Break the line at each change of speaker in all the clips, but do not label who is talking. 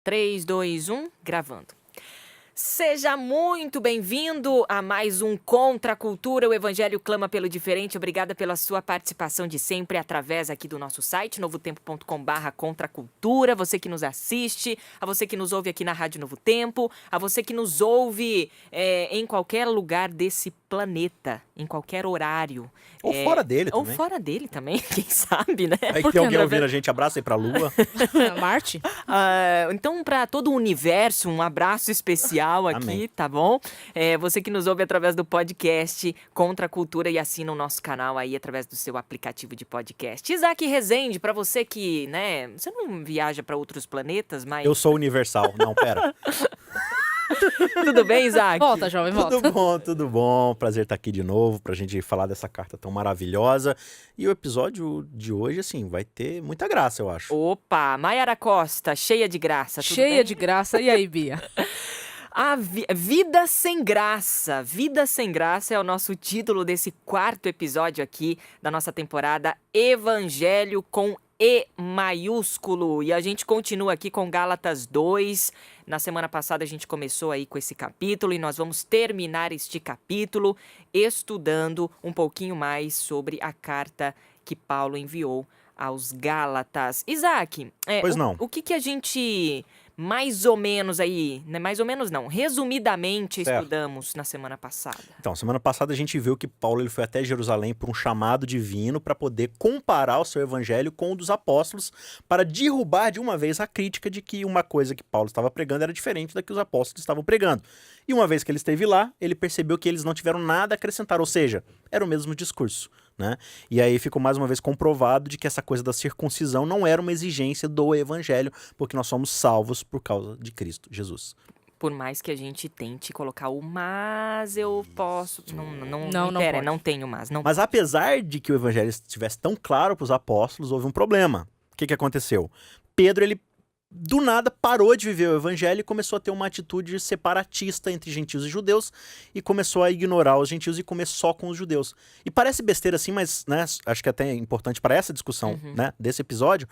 3, 2, 1, gravando. Seja muito bem-vindo a mais um Contra a Cultura. O Evangelho clama pelo diferente. Obrigada pela sua participação de sempre através aqui do nosso site, novotempo.com/Contra a Cultura. Você que nos assiste, a você que nos ouve aqui na Rádio Novo Tempo, a você que nos ouve em qualquer lugar desse planeta, em qualquer horário.
Ou fora dele
Ou
também.
fora dele também, quem sabe, né?
Aí tem alguém ouvindo a gente, abraça aí pra Lua.
Marte?
Então, para todo o universo, um abraço especial aqui,
Amém.
tá bom? Você que nos ouve através do podcast Contra a Cultura e assina o nosso canal aí através do seu aplicativo de podcast. Isaac Rezende, para você que, né, você não viaja para outros planetas, mas...
Eu sou universal. Não, pera.
Tudo bem, Isaac?
Volta, jovem, volta.
Tudo bom. Prazer estar aqui de novo pra gente falar dessa carta tão maravilhosa. E o episódio de hoje, assim, vai ter muita graça, eu acho.
Opa, Mayara Costa, cheia de graça, tudo
Cheia
bem?
de graça. E aí, Bia?
Vida sem graça. Vida sem graça é o nosso título desse quarto episódio aqui da nossa temporada Evangelho com E maiúsculo. E a gente continua aqui com Gálatas 2. Na semana passada a gente começou aí com esse capítulo e nós vamos terminar este capítulo estudando um pouquinho mais sobre a carta que Paulo enviou aos Gálatas. Isaac,
Pois não.
o que a gente mais ou menos aí, né? Mais ou menos não, resumidamente
Certo.
estudamos na semana passada?
Então, semana passada a gente viu que Paulo ele foi até Jerusalém por um chamado divino para poder comparar o seu evangelho com o dos apóstolos, para derrubar de uma vez a crítica de que uma coisa que Paulo estava pregando era diferente da que os apóstolos estavam pregando. E uma vez que ele esteve lá, ele percebeu que eles não tiveram nada a acrescentar, ou seja, era o mesmo discurso, né? E aí ficou mais uma vez comprovado de que essa coisa da circuncisão não era uma exigência do evangelho, porque nós somos salvos por causa de Cristo Jesus.
Por mais que a gente tente colocar o mas eu posso...
Não
pera,
pode.
não tenho mas. Não...
Mas apesar de que o evangelho estivesse tão claro para os apóstolos, houve um problema. O que aconteceu? Pedro, ele do nada parou de viver o evangelho e começou a ter uma atitude separatista entre gentios e judeus e começou a ignorar os gentios e comer só com os judeus. E parece besteira assim, mas né, acho que até é importante para essa discussão né, desse episódio.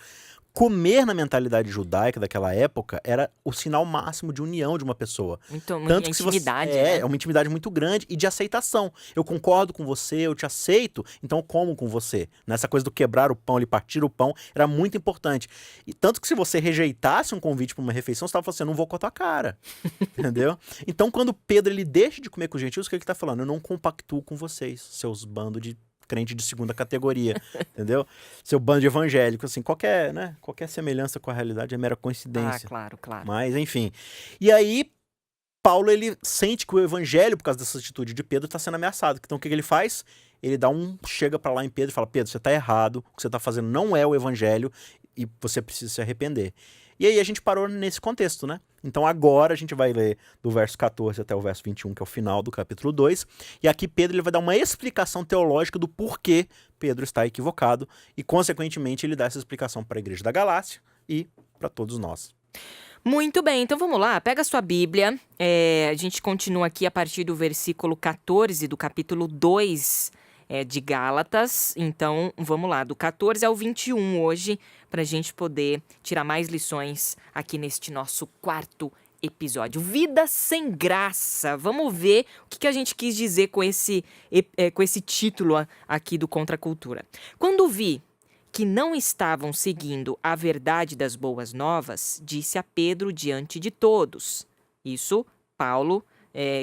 Comer na mentalidade judaica daquela época era o sinal máximo de união de uma pessoa.
Então,
Tanto que se você,
intimidade, né?
é uma intimidade muito grande e de aceitação. Eu concordo com você, eu te aceito, então eu como com você. Nessa coisa do quebrar o pão, ele partir o pão, era muito importante. E tanto que se você rejeitasse um convite para uma refeição, você estava falando assim, eu não vou com a tua cara. Entendeu? Então quando Pedro ele deixa de comer com os gentios, o que ele está falando? Eu não compactuo com vocês, seus bandos de crente de segunda categoria, entendeu? Seu bando de evangélico, assim, qualquer semelhança com a realidade é mera coincidência.
Claro.
Mas, enfim. E aí, Paulo, ele sente que o evangelho, por causa dessa atitude de Pedro, está sendo ameaçado. Então, o que ele faz? Ele chega para lá em Pedro e fala, Pedro, você está errado, o que você está fazendo não é o evangelho e você precisa se arrepender. E aí a gente parou nesse contexto, né? Então agora a gente vai ler do verso 14 até o verso 21, que é o final do capítulo 2. E aqui Pedro ele vai dar uma explicação teológica do porquê Pedro está equivocado. E, consequentemente, ele dá essa explicação para a igreja da Galácia e para todos nós.
Muito bem, então vamos lá, pega a sua Bíblia, a gente continua aqui a partir do versículo 14 do capítulo 2 de Gálatas, então vamos lá, do 14 ao 21 hoje, para a gente poder tirar mais lições aqui neste nosso quarto episódio. Vida sem graça, vamos ver o que a gente quis dizer com esse título aqui do Contra a Cultura. Quando vi que não estavam seguindo a verdade das boas novas, disse a Pedro diante de todos. Isso, Paulo,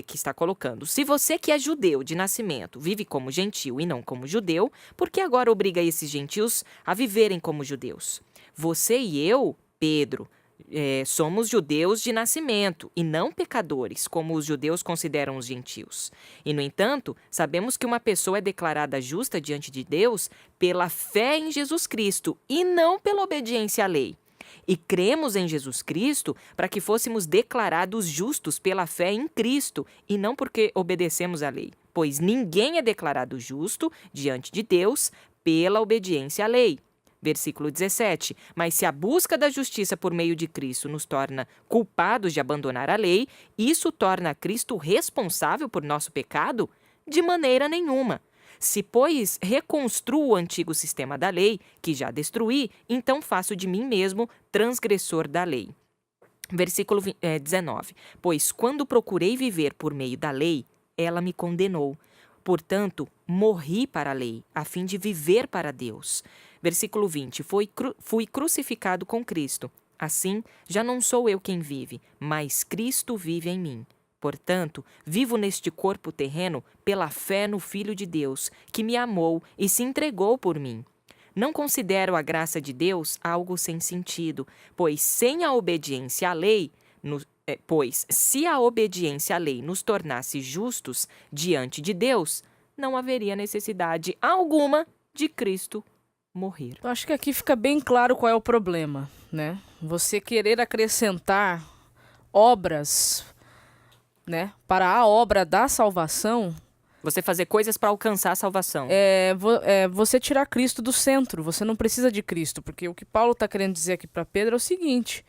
que está colocando. Se você que é judeu de nascimento vive como gentil e não como judeu, por que agora obriga esses gentios a viverem como judeus? Você e eu, Pedro, somos judeus de nascimento e não pecadores, como os judeus consideram os gentios. E, no entanto, sabemos que uma pessoa é declarada justa diante de Deus pela fé em Jesus Cristo e não pela obediência à lei. E cremos em Jesus Cristo para que fôssemos declarados justos pela fé em Cristo e não porque obedecemos à lei. Pois ninguém é declarado justo diante de Deus pela obediência à lei. Versículo 17. Mas se a busca da justiça por meio de Cristo nos torna culpados de abandonar a lei, isso torna Cristo responsável por nosso pecado? De maneira nenhuma. Se, pois, reconstruo o antigo sistema da lei, que já destruí, então faço de mim mesmo transgressor da lei. Versículo 19. Pois quando procurei viver por meio da lei, ela me condenou. Portanto, morri para a lei, a fim de viver para Deus. Versículo 20. Fui crucificado com Cristo. Assim, já não sou eu quem vive, mas Cristo vive em mim. Portanto, vivo neste corpo terreno pela fé no Filho de Deus, que me amou e se entregou por mim. Não considero a graça de Deus algo sem sentido, pois sem a obediência à lei, pois se a obediência à lei nos tornasse justos diante de Deus, não haveria necessidade alguma de Cristo morrer.
Eu acho que aqui fica bem claro qual é o problema, né? Você querer acrescentar obras, né, para a obra da salvação,
Você fazer coisas para alcançar a salvação.
você tirar Cristo do centro. Você não precisa de Cristo, porque o que Paulo está querendo dizer aqui para Pedro é o seguinte: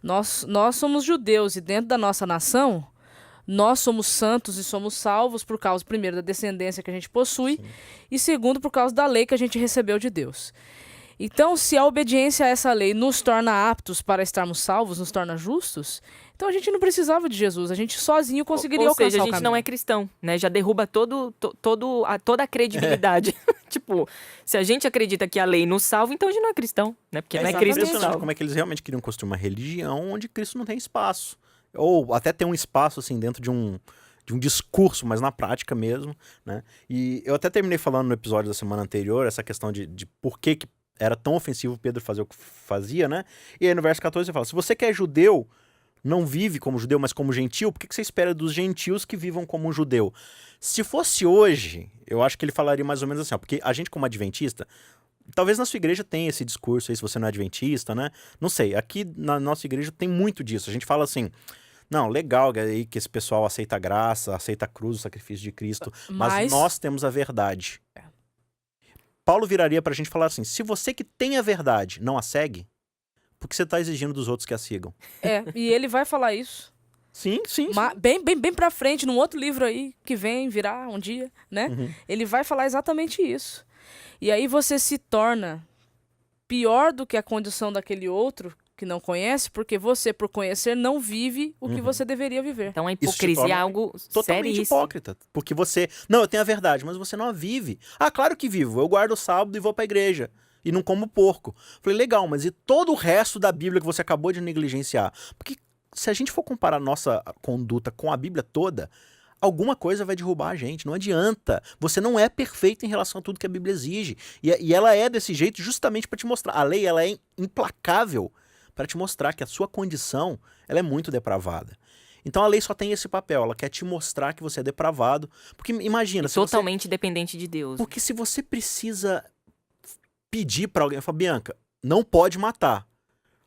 nós somos judeus e dentro da nossa nação, nós somos santos e somos salvos por causa, primeiro, da descendência que a gente possui, e segundo, por causa da lei que a gente recebeu de Deus. Então, se a obediência a essa lei nos torna aptos para estarmos salvos, nos torna justos, então a gente não precisava de Jesus, a gente sozinho conseguiria
Ou
alcançar
seja, a
o
gente
caminho.
não é cristão, né? Já derruba toda a credibilidade. Tipo, se a gente acredita que a lei nos salva, então a gente não é cristão, né? Porque não é Cristo que
exatamente.
salva.
Como é que eles realmente queriam construir uma religião onde Cristo não tem espaço. Ou até ter um espaço, assim, dentro de um discurso, mas na prática mesmo, né? E eu até terminei falando no episódio da semana anterior, essa questão de por que era tão ofensivo Pedro fazer o que fazia, né? E aí no verso 14 ele fala, se você que é judeu, não vive como judeu, mas como gentil, por que você espera dos gentios que vivam como um judeu? Se fosse hoje, eu acho que ele falaria mais ou menos assim, ó, porque a gente como adventista, talvez na sua igreja tenha esse discurso aí, se você não é adventista, né? Não sei, aqui na nossa igreja tem muito disso. A gente fala assim, não, legal aí que esse pessoal aceita a graça, aceita a cruz, o sacrifício de Cristo, mas nós temos a verdade. Paulo viraria pra gente falar assim, se você que tem a verdade não a segue, por que você tá exigindo dos outros que a sigam?
E ele vai falar isso.
Sim.
Bem pra frente, num outro livro aí, que virá um dia, né?
Uhum.
Ele vai falar exatamente isso. E aí você se torna pior do que a condição daquele outro que não conhece, porque você, por conhecer, não vive o que você deveria viver.
Então a
Isso te
hipocrisia
torna
é algo
totalmente
seríssimo.
hipócrita. Porque você... Não, eu tenho a verdade, mas você não a vive. Ah, claro que vivo. Eu guardo o sábado e vou pra igreja. E não como porco. Falei, legal, mas e todo o resto da Bíblia que você acabou de negligenciar? Porque se a gente for comparar nossa conduta com a Bíblia toda, alguma coisa vai derrubar a gente. Não adianta. Você não é perfeito em relação a tudo que a Bíblia exige. E ela é desse jeito justamente para te mostrar. A lei, ela é implacável para te mostrar que a sua condição, ela é muito depravada. Então a lei só tem esse papel, ela quer te mostrar que você é depravado. Porque imagina... se
Totalmente dependente de Deus.
Porque se você precisa pedir pra alguém, fala, Bianca, não pode matar.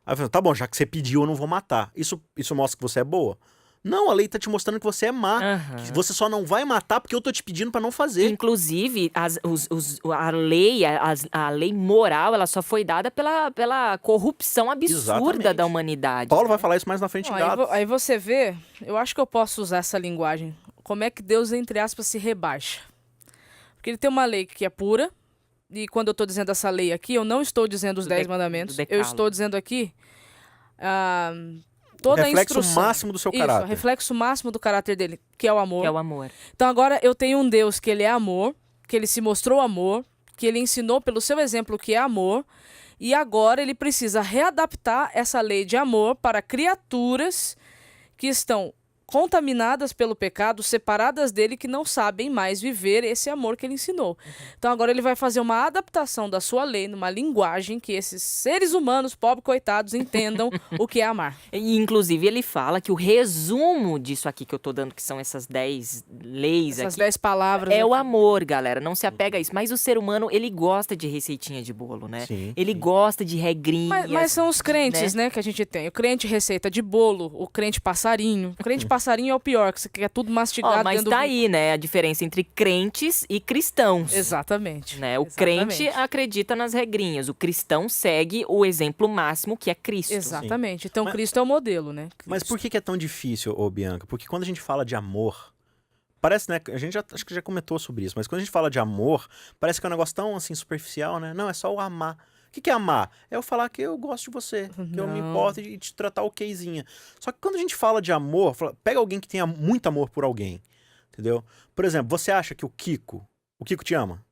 Aí eu falo, tá bom, já que você pediu, eu não vou matar. Isso mostra que você é boa? Não, a lei tá te mostrando que você é má. Que você só não vai matar porque eu tô te pedindo pra não fazer.
Inclusive, a lei moral, ela só foi dada pela corrupção absurda
Exatamente.
da humanidade.
Paulo vai falar isso mais na frente em Gálatas.
Aí você vê, eu acho que eu posso usar essa linguagem, como é que Deus, entre aspas, se rebaixa. Porque ele tem uma lei que é pura, e quando eu estou dizendo essa lei aqui, eu não estou dizendo os 10 mandamentos, eu estou dizendo aqui toda a
reflexo
instrução.
máximo do seu
Isso,
caráter.
reflexo máximo do caráter dele, que é o amor.
Que é o amor.
Então agora eu tenho um Deus que ele é amor, que ele se mostrou amor, que ele ensinou pelo seu exemplo que é amor, e agora ele precisa readaptar essa lei de amor para criaturas que estão contaminadas pelo pecado, separadas dele, que não sabem mais viver esse amor que ele ensinou. Então agora ele vai fazer uma adaptação da sua lei numa linguagem que esses seres humanos, pobres coitados, entendam o que é amar.
E, inclusive, ele fala que o resumo disso aqui que eu tô dando, que são essas 10 leis
Essas
aqui,
10 palavras.
é o amor, galera. Não se apega a isso. Mas o ser humano, ele gosta de receitinha de bolo, né?
Sim,
Ele
sim.
gosta de regrinhas.
Mas são os crentes, né, que a gente tem. O crente receita de bolo, o crente passarinho. O crente passarinho é o pior, que você quer tudo mastigado.
Ó, mas
dentro
tá
do...
aí, né, a diferença entre crentes e cristãos.
Exatamente.
Né? O
Exatamente.
crente acredita nas regrinhas, o cristão segue o exemplo máximo, que é Cristo.
Exatamente. Então
Mas-
Cristo é o modelo, né?
Mas por que é tão difícil, ô Bianca? Porque quando a gente fala de amor, parece, né? A gente acho que já comentou sobre isso, mas quando a gente fala de amor, parece que é um negócio tão assim superficial, né? Não, é só o amar. que é amar? É eu falar que eu gosto de você, que eu me
Não.
importo e te tratar okzinha. Só que quando a gente fala de amor, pega alguém que tenha muito amor por alguém, entendeu? Por exemplo, você acha que o Kiko te ama?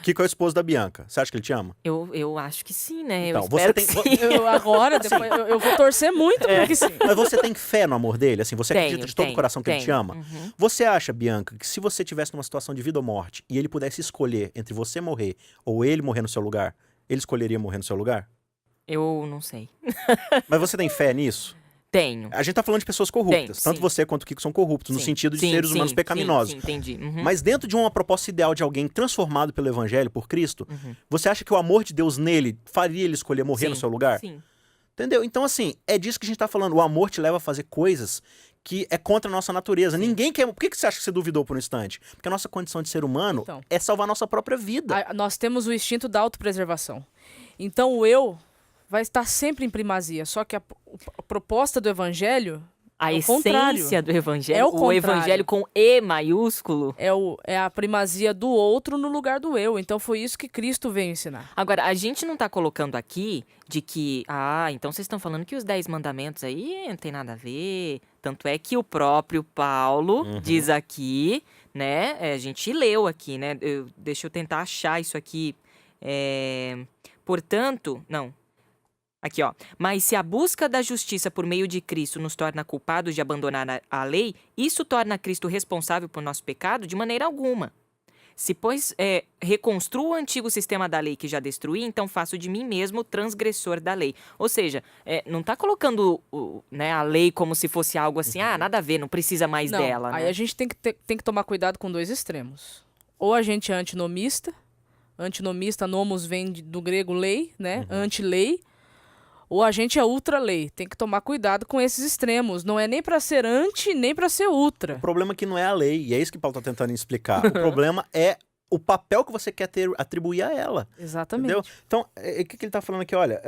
Kiko é o esposo da Bianca. Você acha que ele te ama?
Eu acho que sim, né?
Então,
eu espero que sim.
Depois, eu vou torcer muito pra que sim.
Mas você tem fé no amor dele? Assim, você acredita de todo o
Tenho,
coração que ele te
tenho.
ama?
Uhum.
Você acha, Bianca, que se você tivesse numa situação de vida ou morte e ele pudesse escolher entre você morrer ou ele morrer no seu lugar, ele escolheria morrer no seu lugar?
Eu não sei.
Mas você tem fé nisso?
Tenho.
A gente tá falando de pessoas corruptas.
Sim.
Tanto você quanto o Kiko são corruptos, no
Sim.
sentido de
Sim,
seres humanos
sim,
pecaminosos.
Sim, entendi. Uhum.
Mas dentro de uma proposta ideal de alguém transformado pelo evangelho, por Cristo,
Uhum.
você acha que o amor de Deus nele faria ele escolher morrer no
Sim,
seu lugar?
Sim.
Entendeu? Então, assim, é disso que a gente tá falando. O amor te leva a fazer coisas que é contra a nossa natureza. Ninguém quer... Por que você acha que você duvidou por um instante? Porque a nossa condição de ser humano
Então.
é salvar a nossa própria vida.
Nós temos o instinto da autopreservação. Então o eu vai estar sempre em primazia. Só que a proposta do evangelho
A
é o contrário.
essência do evangelho,
É o
o
contrário.
evangelho com E maiúsculo.
é a primazia do outro no lugar do eu. Então foi isso que Cristo veio ensinar.
Agora, a gente não tá colocando aqui de que, então vocês estão falando que os 10 mandamentos aí não tem nada a ver. Tanto é que o próprio Paulo diz aqui, né? A gente leu aqui, né? Deixa eu tentar achar isso aqui. Portanto, não. Aqui, ó. Mas se a busca da justiça por meio de Cristo nos torna culpados de abandonar a lei, isso torna Cristo responsável por nosso pecado de maneira alguma. Se, pois, reconstruo o antigo sistema da lei que já destruí, então faço de mim mesmo transgressor da lei. Ou seja, não está colocando a lei como se fosse algo assim, nada a ver, não precisa mais
Não,
dela.
aí
né?
a gente tem que tomar cuidado com dois extremos. Ou a gente é antinomista. Antinomista, nomos vem do grego lei, né? Anti-lei. Ou a gente é ultra-lei. Tem que tomar cuidado com esses extremos. Não é nem pra ser anti, nem pra ser ultra.
O problema é que não é a lei, e é isso que Paulo tá tentando explicar. O problema é o papel que você quer atribuir a ela.
Exatamente.
Entendeu? Então, o que ele tá falando aqui? Olha,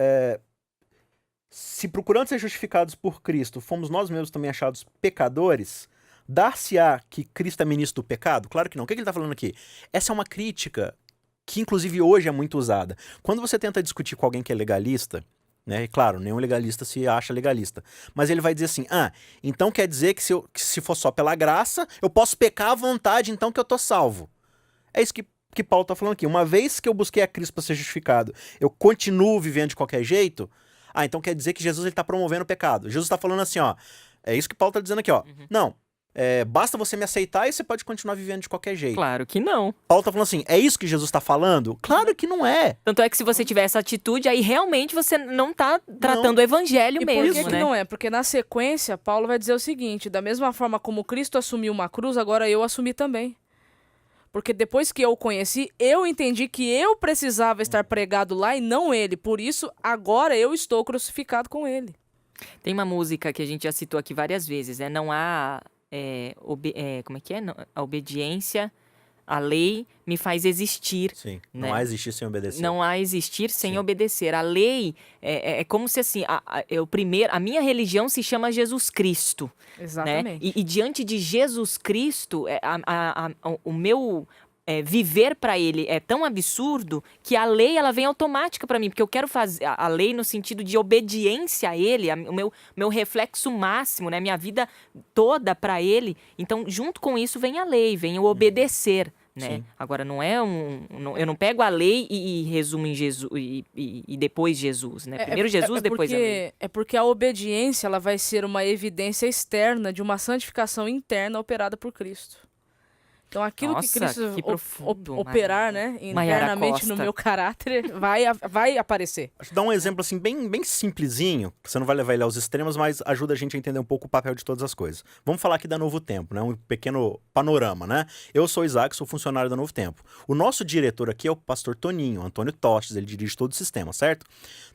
se procurando ser justificados por Cristo, fomos nós mesmos também achados pecadores, dar-se-á que Cristo é ministro do pecado? Claro que não. O que ele tá falando aqui? Essa é uma crítica que, inclusive, hoje é muito usada. Quando você tenta discutir com alguém que é legalista, né? E claro, nenhum legalista se acha legalista. Mas ele vai dizer assim, então quer dizer que se for só pela graça, eu posso pecar à vontade, então que eu tô salvo. É isso que Paulo tá falando aqui. Uma vez que eu busquei a Cristo para ser justificado, eu continuo vivendo de qualquer jeito, então quer dizer que Jesus ele tá promovendo o pecado. Jesus tá falando assim, ó, é isso que Paulo tá dizendo aqui, ó. Não, basta você me aceitar e você pode continuar vivendo de qualquer jeito.
Claro que não.
Paulo tá falando assim, é isso que Jesus tá falando? Claro que não é.
Tanto é que se você tiver essa atitude, aí realmente você não tá tratando o evangelho
E
mesmo,
por que
né?
não é? Porque na sequência, Paulo vai dizer o seguinte, da mesma forma como Cristo assumiu uma cruz, agora eu assumi também. Porque depois que eu o conheci, eu entendi que eu precisava estar pregado lá e não ele. Por isso, agora eu estou crucificado com ele.
Tem uma música que a gente já citou aqui várias vezes, né? Não há... como é que é? A obediência à lei me faz existir.
Sim,
né?
não há existir sem obedecer.
Não há existir sem
Sim.
obedecer. A lei é como se assim, a minha religião se chama Jesus Cristo.
Exatamente.
Né? E diante de Jesus Cristo, o meu viver para ele é tão absurdo que a lei ela vem automática para mim, porque eu quero fazer a lei no sentido de obediência a ele, o meu reflexo máximo, né? Minha vida toda para ele. Então, junto com isso vem a lei, vem o obedecer. Né?
Sim.
Agora, não é eu não pego a lei e resumo em Jesus e depois Jesus, né? Primeiro Jesus, depois a lei.
É porque a obediência ela vai ser uma evidência externa de uma santificação interna operada por Cristo. Então aquilo
Nossa,
que Cristo
que profundo,
operar,
Mayara.
né,
Mayara
internamente
Costa.
no meu caráter, vai aparecer.
Acho que dá um exemplo assim bem simplesinho, que você não vai levar ele aos extremos, mas ajuda a gente a entender um pouco o papel de todas as coisas. Vamos falar aqui da Novo Tempo, né? Um pequeno panorama, né? Eu sou Isaac, sou funcionário da Novo Tempo. O nosso diretor aqui é o pastor Toninho, Antônio Tostes, ele dirige todo o sistema, certo?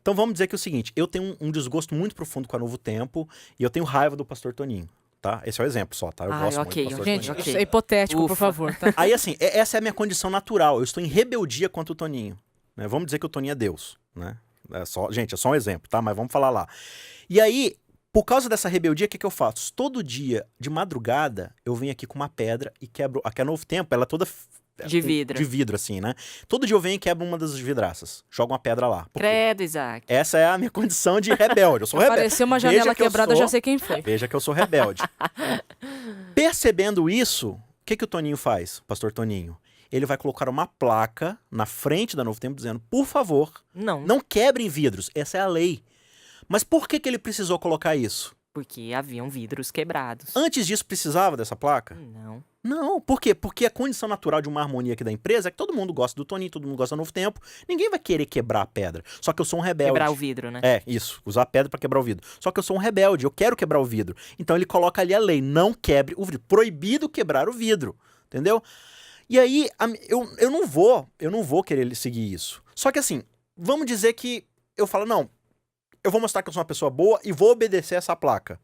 Então vamos dizer que é o seguinte, eu tenho um desgosto muito profundo com a Novo Tempo e eu tenho raiva do pastor Toninho. Tá? Esse é o exemplo só, tá? Eu gosto
ok,
muito do pastor
Gente,
Toninho.
ok.
isso é hipotético, por
Ufa.
favor, tá?
Aí assim, essa é a minha condição natural, eu estou em rebeldia contra o Toninho. Né? Vamos dizer que o Toninho é Deus, né? Gente, é só um exemplo, tá? Mas vamos falar lá. E aí, por causa dessa rebeldia, o que eu faço? Todo dia, de madrugada, eu venho aqui com uma pedra e quebro... Aqui a Novo Tempo, ela é toda
De vidro.
De vidro, assim, né? Todo dia eu venho e quebro uma das vidraças. Jogo uma pedra lá. Por quê?
Credo, Isaac.
Essa é a minha condição de rebelde. Eu sou rebelde.
Apareceu uma janela
Veja que eu
quebrada, eu
sou-
já sei quem foi.
Veja que eu sou rebelde. Percebendo isso, o que o Toninho faz, pastor Toninho? Ele vai colocar uma placa na frente da Novo Tempo dizendo, por favor, não quebrem vidros. Essa é a lei. Mas por que ele precisou colocar isso?
Porque haviam vidros quebrados.
Antes disso, precisava dessa placa?
Não.
Não, por quê? Porque a condição natural de uma harmonia aqui da empresa é que todo mundo gosta do Toninho, todo mundo gosta do Novo Tempo. Ninguém vai querer quebrar a pedra. Só que eu sou um rebelde.
Quebrar o vidro, né?
É, isso. Usar a pedra pra quebrar o vidro. Só que eu sou um rebelde, eu quero quebrar o vidro. Então ele coloca ali a lei, não quebre o vidro. Proibido quebrar o vidro. Entendeu? E aí, eu não vou querer seguir isso. Só que assim, vamos dizer que eu falo, não, eu vou mostrar que eu sou uma pessoa boa e vou obedecer essa placa.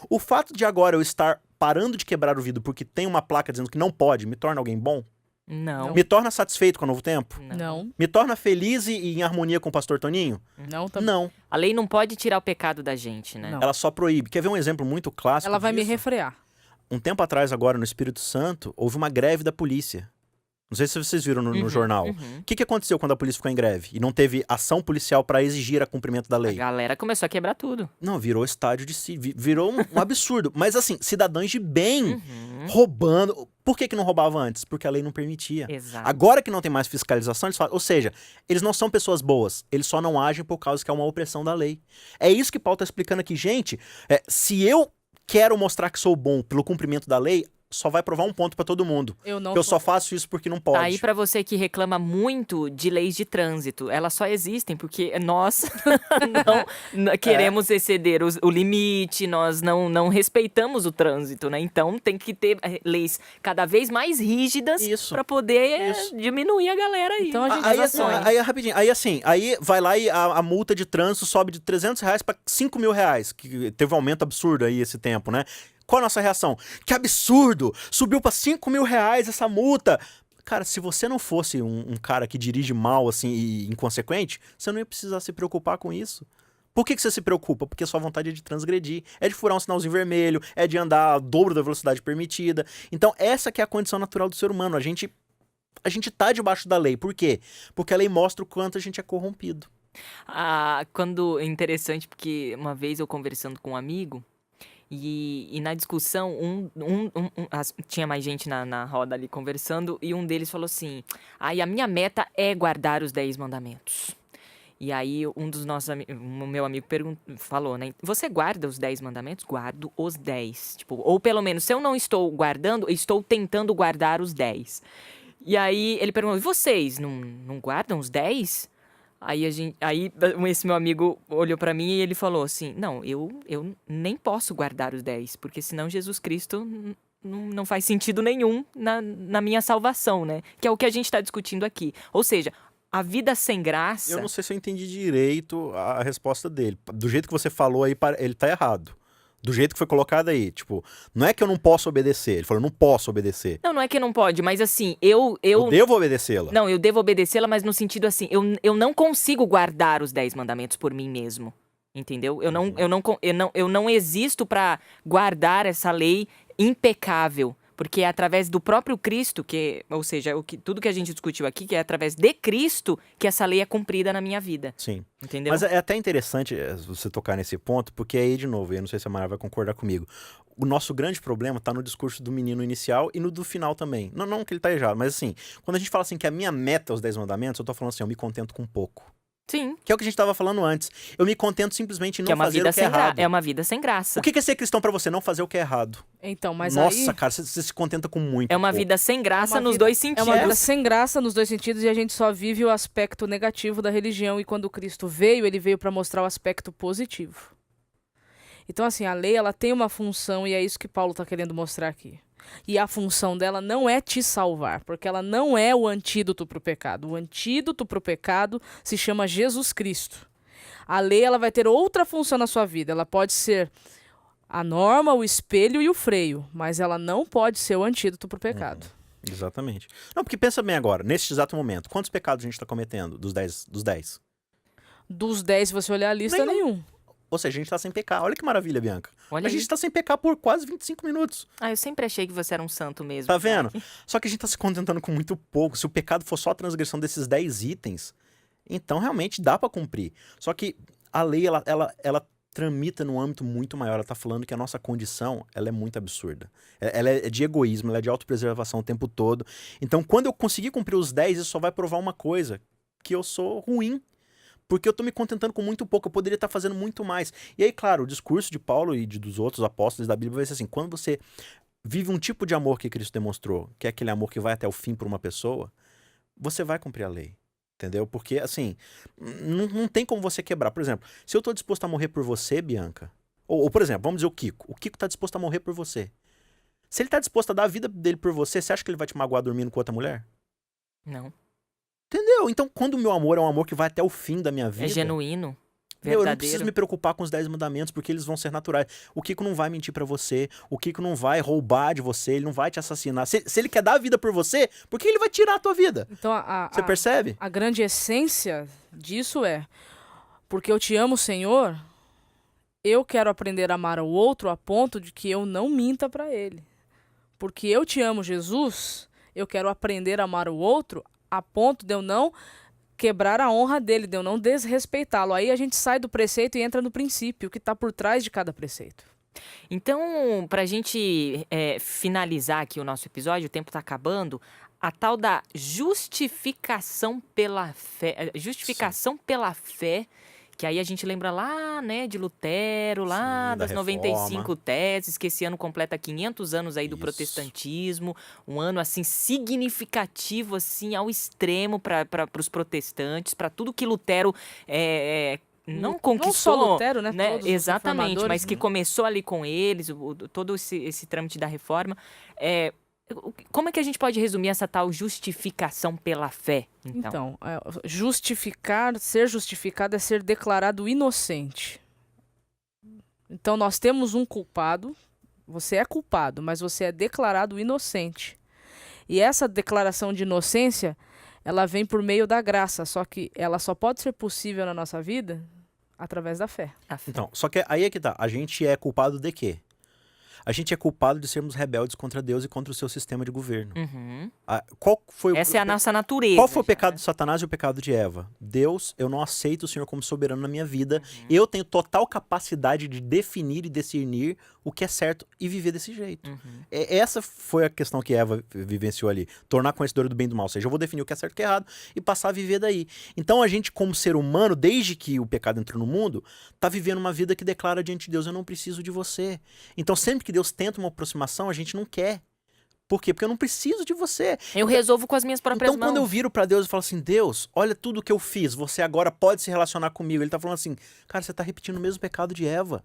O fato de agora eu estar parando de quebrar o vidro porque tem uma placa dizendo que não pode, me torna alguém bom?
Não.
Me torna satisfeito com o Novo Tempo?
Não,
Me torna feliz e em harmonia com o pastor Toninho?
não também.
Não.
A lei não pode tirar o pecado da gente, né?
Não.
Ela só proíbe. Quer ver um exemplo muito clássico
Ela vai me
disso?
refrear.
Um tempo atrás, agora, no Espírito Santo, houve uma greve da polícia. Não sei se vocês viram no jornal. O que aconteceu quando a polícia ficou em greve? E não teve ação policial para exigir a cumprimento da
A
lei?
galera começou a quebrar tudo.
Não, virou estádio de si. Virou um absurdo. Mas assim, cidadãos de bem,
Uhum.
roubando. Por que não roubava antes? Porque a lei não permitia.
Exato.
Agora que não tem mais fiscalização, eles falam, ou seja, eles não são pessoas boas, eles só não agem por causa que é uma opressão da lei. É isso que Paulo está explicando aqui, gente. Se eu quero mostrar que sou bom pelo cumprimento da lei, só vai provar um ponto pra todo mundo.
Eu não
Que eu
sou.
só faço isso porque não pode.
Tá aí pra você que reclama muito de leis de trânsito. Elas só existem porque nós não queremos exceder o limite, nós não respeitamos o trânsito, né? Então tem que ter leis cada vez mais rígidas
Isso.
pra poder
Isso.
diminuir a galera aí.
Então a gente
Aí,
já
assim,
sonha.
aí, rapidinho, aí vai lá e a multa de trânsito sobe de R$300 para R$5.000, que teve um aumento absurdo aí esse tempo, né? Qual a nossa reação? Que absurdo! Subiu para R$5.000 essa multa! Cara, se você não fosse um cara que dirige mal, assim, e inconsequente, você não ia precisar se preocupar com isso. Por que você se preocupa? Porque a sua vontade é de transgredir, é de furar um sinalzinho vermelho, é de andar o dobro da velocidade permitida. Então, essa que é a condição natural do ser humano. A gente tá debaixo da lei. Por quê? Porque a lei mostra o quanto a gente é corrompido.
Quando é interessante, porque uma vez eu conversando com um amigo, e na discussão, tinha mais gente na roda ali conversando, e um deles falou assim: a minha meta é guardar os 10 mandamentos. E aí um dos nossos o meu amigo falou, né? Você guarda os 10 mandamentos? Guardo os 10. Tipo, ou pelo menos, se eu não estou guardando, estou tentando guardar os 10. E aí ele perguntou: e vocês não guardam os 10? Aí esse meu amigo olhou pra mim e ele falou assim: não, eu nem posso guardar os 10, porque senão Jesus Cristo não faz sentido nenhum na minha salvação, né? Que é o que a gente tá discutindo aqui. Ou seja, a vida sem graça...
Eu não sei se eu entendi direito a resposta dele. Do jeito que você falou aí, ele tá errado. Do jeito que foi colocado aí. Tipo, não é que eu não posso obedecer. Ele falou, não posso obedecer.
Não é que não pode, mas assim, eu
devo obedecê-la.
Não, eu devo obedecê-la, mas no sentido assim, eu não consigo guardar os 10 mandamentos por mim mesmo. Entendeu? Eu não existo pra guardar essa lei impecável. Porque é através do próprio Cristo, ou seja, tudo que a gente discutiu aqui, que é através de Cristo que essa lei é cumprida na minha vida.
Sim.
Entendeu?
Mas é até interessante você tocar nesse ponto, porque aí, de novo, eu não sei se a Mara vai concordar comigo, o nosso grande problema tá no discurso do menino inicial e no do final também. Não que ele tá errado, mas assim, quando a gente fala assim que a minha meta é os 10 mandamentos, eu tô falando assim, eu me contento com pouco.
Sim.
Que é o que a gente tava falando antes. Eu me contento simplesmente em não fazer o que é errado.
É uma vida sem graça.
O que é ser cristão pra você? Não fazer o que é errado.
Então, mas
Nossa,
aí...
cara, você se contenta com muito
É uma
pouco.
vida sem graça
É uma
nos
vida-
dois
É
sentidos.
uma vida sem graça nos dois sentidos e a gente só vive o aspecto negativo da religião. E quando Cristo veio, ele veio para mostrar o aspecto positivo. Então, assim, a lei ela tem uma função e é isso que Paulo está querendo mostrar aqui. E a função dela não é te salvar, porque ela não é o antídoto para o pecado. O antídoto para o pecado se chama Jesus Cristo. A lei ela vai ter outra função na sua vida. Ela pode ser a norma, o espelho e o freio, mas ela não pode ser o antídoto para o pecado.
Exatamente. Não, porque pensa bem agora, neste exato momento, quantos pecados a gente está cometendo dos 10?
Dos 10, se você olhar a lista, nenhum.
Ou seja, a gente tá sem pecar. Olha que maravilha, Bianca.
Olha
A gente
aí.
tá sem pecar por quase 25 minutos.
Eu sempre achei que você era um santo mesmo.
Tá vendo?
Isaac.
Só que a gente tá se contentando com muito pouco. Se o pecado for só a transgressão desses 10 itens, então realmente dá pra cumprir. Só que a lei, ela tramita num âmbito muito maior. Ela tá falando que a nossa condição, ela é muito absurda. Ela é de egoísmo, ela é de autopreservação o tempo todo. Então, quando eu conseguir cumprir os 10, isso só vai provar uma coisa, que eu sou ruim. Porque eu tô me contentando com muito pouco, eu poderia estar fazendo muito mais. E aí, claro, o discurso de Paulo e dos outros apóstolos da Bíblia vai ser assim, quando você vive um tipo de amor que Cristo demonstrou, que é aquele amor que vai até o fim por uma pessoa, você vai cumprir a lei. Entendeu? Porque, assim, não tem como você quebrar. Por exemplo, se eu tô disposto a morrer por você, Bianca, ou por exemplo, vamos dizer o Kiko tá disposto a morrer por você. Se ele tá disposto a dar a vida dele por você, você acha que ele vai te magoar dormindo com outra mulher?
Não.
Entendeu? Então, quando o meu amor é um amor que vai até o fim da minha vida...
É genuíno.
Eu não
Verdadeiro.
preciso me preocupar com os 10 mandamentos, porque eles vão ser naturais. O Kiko não vai mentir pra você, o Kiko não vai roubar de você, ele não vai te assassinar. Se ele quer dar a vida por você, por que ele vai tirar a tua vida?
Então,
Você percebe?
a grande essência disso é, porque eu te amo, Senhor, eu quero aprender a amar o outro a ponto de que eu não minta pra ele. Porque eu te amo, Jesus, eu quero aprender a amar o outro a ponto de eu não quebrar a honra dele, de eu não desrespeitá-lo. Aí a gente sai do preceito e entra no princípio, que está por trás de cada preceito.
Então, pra gente finalizar aqui o nosso episódio, o tempo tá acabando, a tal da justificação pela fé, que aí a gente lembra lá, né, de Lutero, lá
Sim, da
das
Reforma.
95 teses, que esse ano completa 500 anos aí do
Isso.
protestantismo, um ano, assim, significativo, assim, ao extremo para os protestantes, para tudo que Lutero não conquistou,
Não só Lutero, né? Todos os
exatamente,
reformadores,
mas que
né?
começou ali com eles, todo esse trâmite da reforma. Como é que a gente pode resumir essa tal justificação pela fé, então?
Então, ser justificado é ser declarado inocente. Então, nós temos um culpado, você é culpado, mas você é declarado inocente. E essa declaração de inocência, ela vem por meio da graça, só que ela só pode ser possível na nossa vida através da fé.
A fé.
Então, só que aí é que tá. A gente é culpado de quê? A gente é culpado de sermos rebeldes contra Deus e contra o seu sistema de governo.
Uhum.
Qual foi
Essa é a nossa natureza.
Qual foi o
já,
pecado
né?
de Satanás e o pecado de Eva? Deus, eu não aceito o Senhor como soberano na minha vida.
Uhum.
Eu tenho total capacidade de definir e discernir o que é certo e viver desse jeito.
Uhum.
Essa foi a questão que Eva vivenciou ali. Tornar conhecedora do bem e do mal. Ou seja, eu vou definir o que é certo e o que é errado e passar a viver daí. Então a gente, como ser humano, desde que o pecado entrou no mundo, tá vivendo uma vida que declara diante de Deus, eu não preciso de você. Então sempre que Deus tenta uma aproximação, a gente não quer. Por quê? Porque eu não preciso de você.
Eu resolvo com as minhas próprias
Então, quando eu
mãos.
viro pra Deus e falo assim, Deus, olha tudo que eu fiz, você agora pode se relacionar comigo. Ele tá falando assim, cara, você tá repetindo o mesmo pecado de Eva.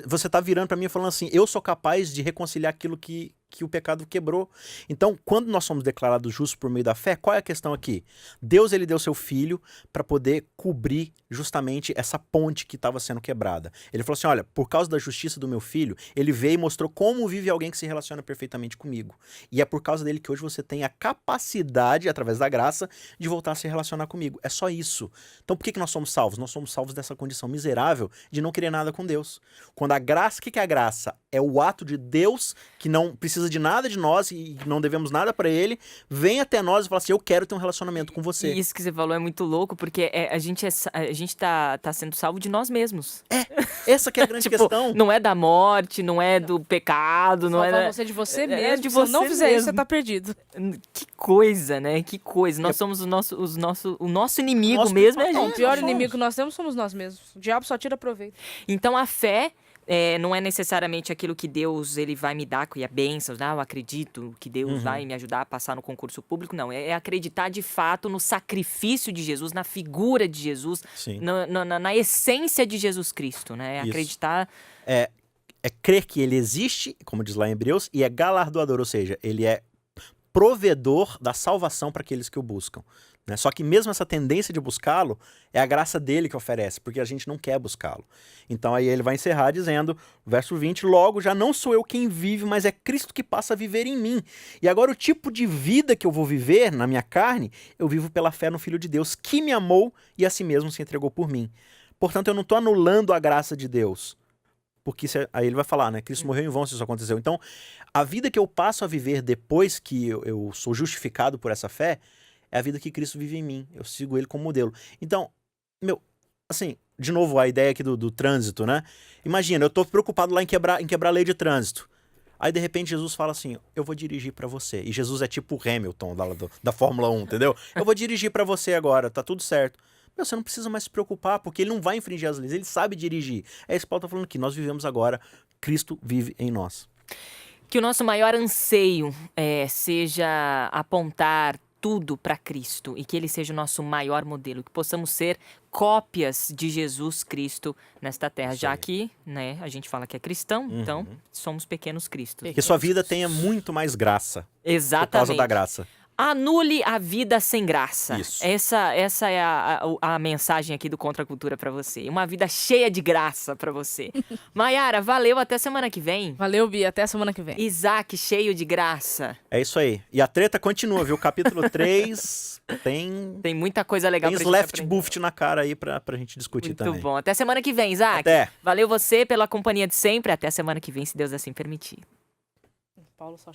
Você tá virando pra mim e falando assim, eu sou capaz de reconciliar aquilo que o pecado quebrou. Então, quando nós somos declarados justos por meio da fé, qual é a questão aqui? Deus, ele deu seu filho para poder cobrir justamente essa ponte que estava sendo quebrada. Ele falou assim, olha, por causa da justiça do meu filho, ele veio e mostrou como vive alguém que se relaciona perfeitamente comigo. E é por causa dele que hoje você tem a capacidade, através da graça, de voltar a se relacionar comigo. É só isso. Então, por que nós somos salvos? Nós somos salvos dessa condição miserável de não querer nada com Deus. Quando a graça, o que é a graça? É o ato de Deus que não precisa de nada de nós e não devemos nada pra ele, vem até nós e fala assim, eu quero ter um relacionamento com você.
E isso que você falou é muito louco, porque a gente tá sendo salvo de nós mesmos.
Essa que é a grande
Tipo,
questão.
não é da morte, não é do pecado, não
Salvar
é...
você de você
é
mesmo.
de
Se você não
você
fizer isso,
mesmo.
você tá perdido.
Que coisa, né? Que coisa. Nós somos o nosso inimigo mesmo é a
Não, o
gente.
pior
nós somos.
inimigo que nós temos somos nós mesmos. O diabo só tira proveito.
Então a fé não é necessariamente aquilo que Deus ele vai me dar, que é bênçãos, né? Eu acredito que Deus vai me ajudar a passar no concurso público. Não, é acreditar de fato no sacrifício de Jesus, na figura de Jesus,
Sim.
na essência de Jesus Cristo, né? É
Isso.
acreditar...
É crer que ele existe, como diz lá em Hebreus, e é galardoador, ou seja, ele é provedor da salvação para aqueles que o buscam. Né? Só que mesmo essa tendência de buscá-lo é a graça dele que oferece, porque a gente não quer buscá-lo. Então aí ele vai encerrar dizendo, verso 20, logo já não sou eu quem vive, mas é Cristo que passa a viver em mim. E agora o tipo de vida que eu vou viver na minha carne, eu vivo pela fé no Filho de Deus, que me amou e a si mesmo se entregou por mim. Portanto, eu não estou anulando a graça de Deus. Porque aí ele vai falar, né? Cristo morreu em vão se isso aconteceu. Então, a vida que eu passo a viver depois que eu sou justificado por essa fé é a vida que Cristo vive em mim. Eu sigo ele como modelo. Então, assim, de novo, a ideia aqui do trânsito, né? Imagina, eu tô preocupado lá em quebrar a lei de trânsito. Aí, de repente, Jesus fala assim, eu vou dirigir pra você. E Jesus é tipo o Hamilton da Fórmula 1, entendeu? Eu vou dirigir pra você agora, tá tudo certo. Você não precisa mais se preocupar, porque ele não vai infringir as leis, ele sabe dirigir. É isso que Paulo tá falando aqui, nós vivemos agora, Cristo vive em nós.
Que o nosso maior anseio seja apontar tudo para Cristo e que ele seja o nosso maior modelo, que possamos ser cópias de Jesus Cristo nesta terra, já que, né, a gente fala que é cristão, então somos pequenos cristos.
Que sua vida tenha muito mais graça.
Exatamente.
Por causa da graça.
Anule a vida sem graça.
Isso.
Essa é a mensagem aqui do Contra a Cultura pra você. Uma vida cheia de graça pra você. Maiara, valeu, até semana que vem.
Valeu, Bia, até semana que vem.
Isaac, cheio de graça.
É isso aí. E a treta continua, viu? Capítulo 3
tem muita coisa legal
pra
gente
aprender. Tem
left
buffet na cara aí pra gente discutir também.
Muito bom. Até semana que vem, Isaac.
Até.
Valeu você pela companhia de sempre. Até semana que vem, se Deus assim permitir.
Paulo só